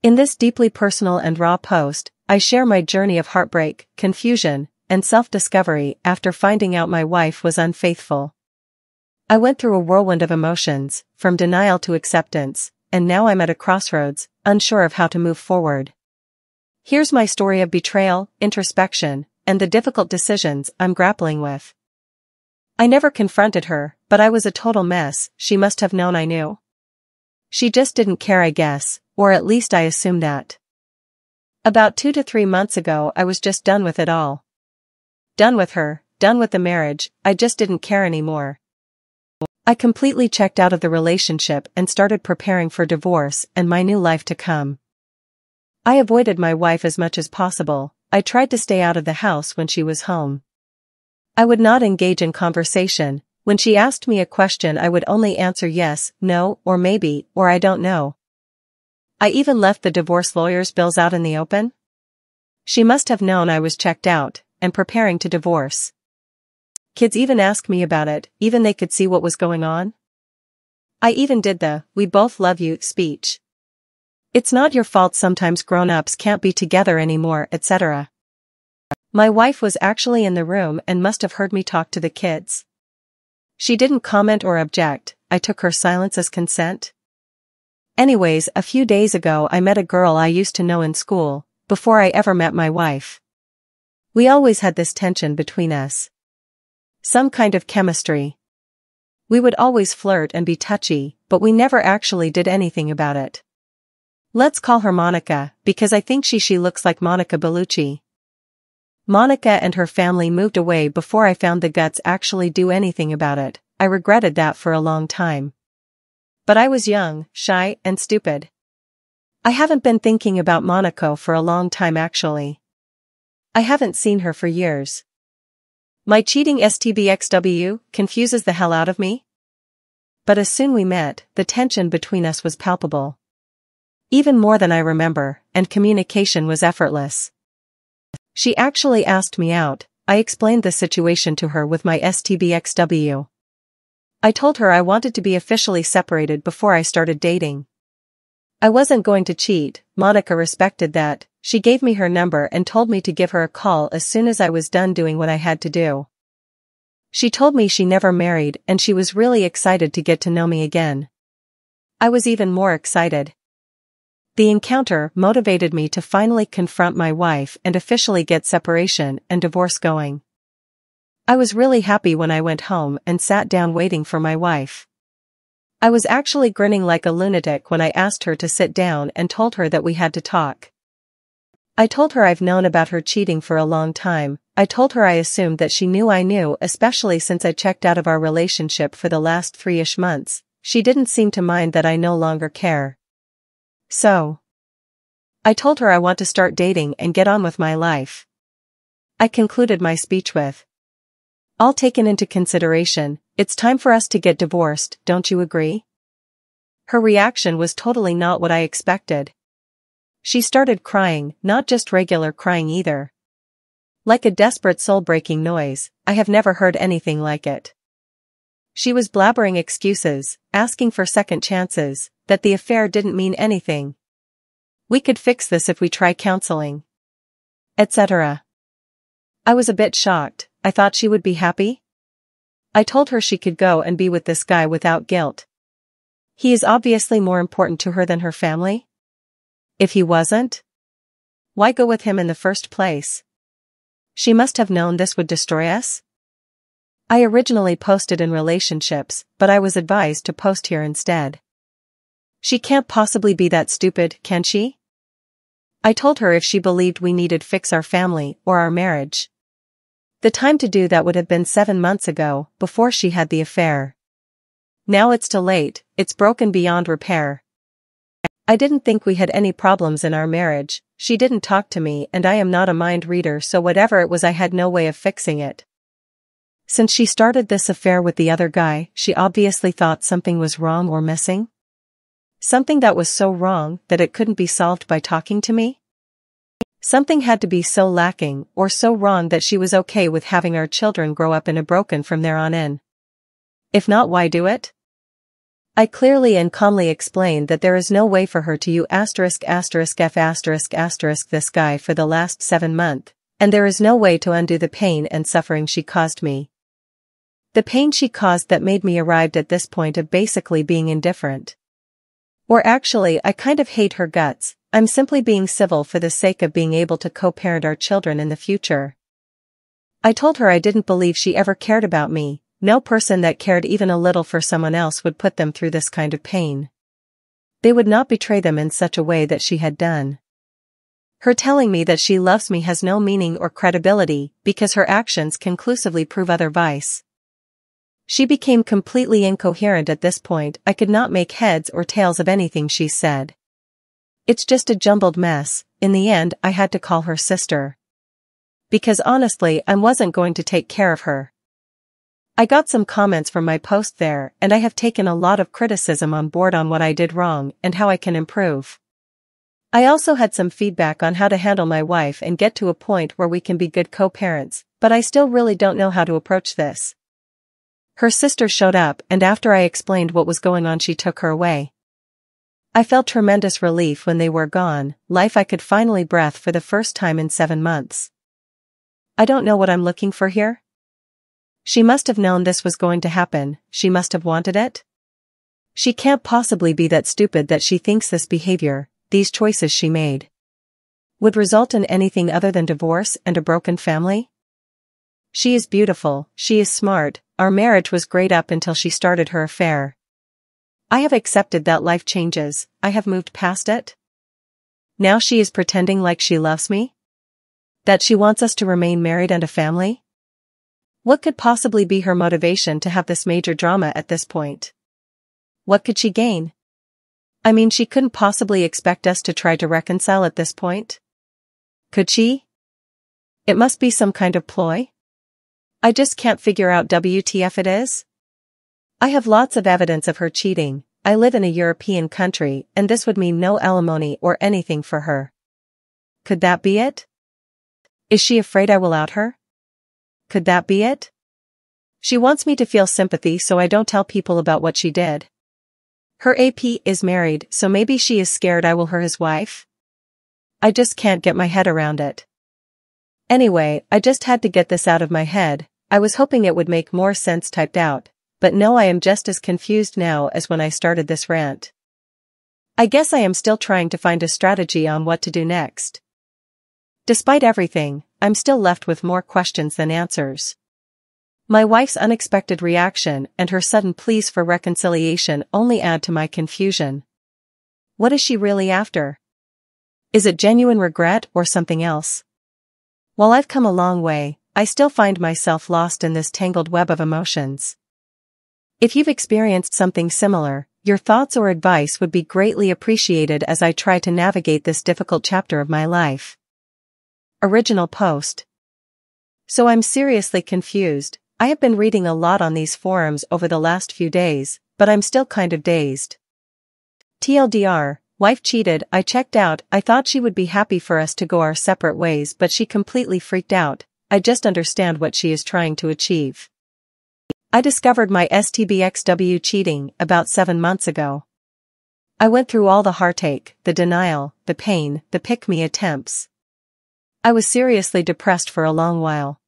In this deeply personal and raw post, I share my journey of heartbreak, confusion, and self-discovery after finding out my wife was unfaithful. I went through a whirlwind of emotions, from denial to acceptance, and now I'm at a crossroads, unsure of how to move forward. Here's my story of betrayal, introspection, and the difficult decisions I'm grappling with. I never confronted her, but I was a total mess. She must have known I knew. She just didn't care, I guess, or at least I assumed that. About 2 to 3 months ago I was just done with it all. Done with her, done with the marriage, I just didn't care anymore. I completely checked out of the relationship and started preparing for divorce and my new life to come. I avoided my wife as much as possible. I tried to stay out of the house when she was home. I would not engage in conversation. When she asked me a question I would only answer yes, no, or maybe, or I don't know. I even left the divorce lawyer's bills out in the open. She must have known I was checked out, and preparing to divorce. Kids even asked me about it, even they could see what was going on. I even did the "we both love you" speech. It's not your fault sometimes grown-ups can't be together anymore, etc. My wife was actually in the room and must have heard me talk to the kids. She didn't comment or object. I took her silence as consent. Anyways, a few days ago I met a girl I used to know in school, before I ever met my wife. We always had this tension between us. Some kind of chemistry. We would always flirt and be touchy, but we never actually did anything about it. Let's call her Monica, because I think she looks like Monica Bellucci. Monica and her family moved away before I found the guts actually do anything about it. I regretted that for a long time. But I was young, shy, and stupid. I haven't been thinking about Monica for a long time actually. I haven't seen her for years. My cheating stbxw confuses the hell out of me. But as soon we met, the tension between us was palpable. Even more than I remember, and communication was effortless. She actually asked me out. I explained the situation to her with my stbxw. I told her I wanted to be officially separated before I started dating. I wasn't going to cheat. Monica respected that. She gave me her number and told me to give her a call as soon as I was done doing what I had to do. She told me she never married and she was really excited to get to know me again. I was even more excited. The encounter motivated me to finally confront my wife and officially get separation and divorce going. I was really happy when I went home and sat down waiting for my wife. I was actually grinning like a lunatic when I asked her to sit down and told her that we had to talk. I told her I've known about her cheating for a long time. I told her I assumed that she knew I knew, especially since I checked out of our relationship for the last 3-ish months. She didn't seem to mind that I no longer care. So, I told her I want to start dating and get on with my life. I concluded my speech with, "All taken into consideration, it's time for us to get divorced, don't you agree?" Her reaction was totally not what I expected. She started crying, not just regular crying either. Like a desperate soul-breaking noise. I have never heard anything like it. She was blabbering excuses, asking for second chances, that the affair didn't mean anything. We could fix this if we try counseling, etc. I was a bit shocked. I thought she would be happy. I told her she could go and be with this guy without guilt. He is obviously more important to her than her family. If he wasn't, why go with him in the first place? She must have known this would destroy us. I originally posted in relationships, but I was advised to post here instead. She can't possibly be that stupid, can she? I told her if she believed we needed fix our family or our marriage. The time to do that would have been 7 months ago, before she had the affair. Now it's too late, it's broken beyond repair. I didn't think we had any problems in our marriage. She didn't talk to me and I am not a mind reader, so whatever it was I had no way of fixing it. Since she started this affair with the other guy, she obviously thought something was wrong or missing. Something that was so wrong that it couldn't be solved by talking to me? Something had to be so lacking or so wrong that she was okay with having our children grow up in a broken from there on in. If not, why do it? I clearly and calmly explained that there is no way for her to **f*** this guy for the last 7 months, and there is no way to undo the pain and suffering she caused me. The pain she caused that made me arrived at this point of basically being indifferent. Or actually, I kind of hate her guts. I'm simply being civil for the sake of being able to co-parent our children in the future. I told her I didn't believe she ever cared about me. No person that cared even a little for someone else would put them through this kind of pain. They would not betray them in such a way that she had done. Her telling me that she loves me has no meaning or credibility because her actions conclusively prove otherwise. She became completely incoherent at this point. I could not make heads or tails of anything she said. It's just a jumbled mess. In the end, I had to call her sister. Because honestly, I wasn't going to take care of her. I got some comments from my post there, and I have taken a lot of criticism on board on what I did wrong and how I can improve. I also had some feedback on how to handle my wife and get to a point where we can be good co-parents, but I still really don't know how to approach this. Her sister showed up, and after I explained what was going on, she took her away. I felt tremendous relief when they were gone. I could finally breathe for the first time in 7 months. I don't know what I'm looking for here. She must have known this was going to happen. She must have wanted it. She can't possibly be that stupid that she thinks this behavior, these choices she made, would result in anything other than divorce and a broken family. She is beautiful, she is smart, our marriage was great up until she started her affair. I have accepted that life changes, I have moved past it. Now she is pretending like she loves me? That she wants us to remain married and a family? What could possibly be her motivation to have this major drama at this point? What could she gain? I mean, she couldn't possibly expect us to try to reconcile at this point. Could she? It must be some kind of ploy. I just can't figure out WTF it is. I have lots of evidence of her cheating. I live in a European country, and this would mean no alimony or anything for her. Could that be it? Is she afraid I will out her? Could that be it? She wants me to feel sympathy so I don't tell people about what she did. Her AP is married, so maybe she is scared I will hurt his wife? I just can't get my head around it. Anyway, I just had to get this out of my head. I was hoping it would make more sense typed out, but no, I am just as confused now as when I started this rant. I guess I am still trying to find a strategy on what to do next. Despite everything, I'm still left with more questions than answers. My wife's unexpected reaction and her sudden pleas for reconciliation only add to my confusion. What is she really after? Is it genuine regret or something else? While I've come a long way, I still find myself lost in this tangled web of emotions. If you've experienced something similar, your thoughts or advice would be greatly appreciated as I try to navigate this difficult chapter of my life. Original post. So I'm seriously confused. I have been reading a lot on these forums over the last few days, but I'm still kind of dazed. TLDR, wife cheated. I checked out. I thought she would be happy for us to go our separate ways, but she completely freaked out. I just understand what she is trying to achieve. I discovered my stbxw cheating about 7 months ago. I went through all the heartache, the denial, the pain, the pick-me attempts. I was seriously depressed for a long while.